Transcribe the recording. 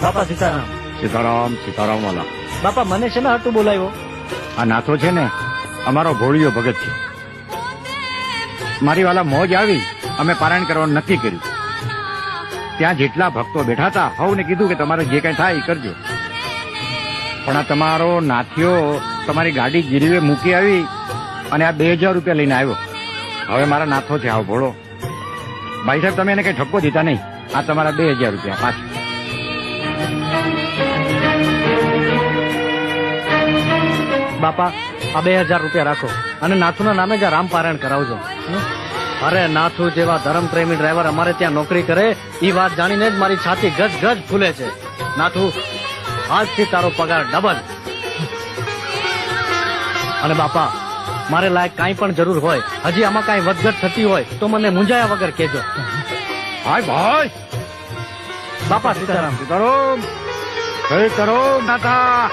બાપા સીતારામ. સીતારામ સીતારામ વાલા. બાપા મને છે ને હાટું બોલાવ્યો? આ નાથો છે ને અમારો ભોળિયો ભગત છે. મારી વાલા મોજ આવી, અમે પારાયણ કરવાનું નક્કી કર્યું. ત્યાં જેટલા ભક્તો બેઠા હતા સૌને કીધું કે તમારે જે કઈ થાય એ કરજો. પણ આ તમારો નાથિયો તમારી ગાડી ગીરવે મૂકી આવી અને આ 2000 રૂપિયા લઈને આવ્યો. હવે મારા નાથો છે આવ ભોળો. ભાઈ સાહેબ તમે એને કઈ ઠપકો દીધા નહીં. આ તમારા 2000 રૂપિયા પાછા. બાપા આ 2000 રૂપિયા રાખો અને નાથુના નામે જ આ રામપારાયણ કરાવજો. અરે નાથુ જેવા ધર્મપ્રેમી ડ્રાઈવર અમારે ત્યાં નોકરી કરે એ વાત જાણીને જ મારી છાતી ગજ ગજ ફૂલે છે. નાથુ આજથી તારો પગાર ડબલ. અને બાપા મારે લાયક કાંઈ પણ જરૂર હોય, હજી આમાં કાંઈ વધઘટ થતી હોય તો મને મૂંઝાયા વગર કહેજો. હાય ભાઈ. બાપા સીતારામ. સીતારામ. જય કરો નાથા.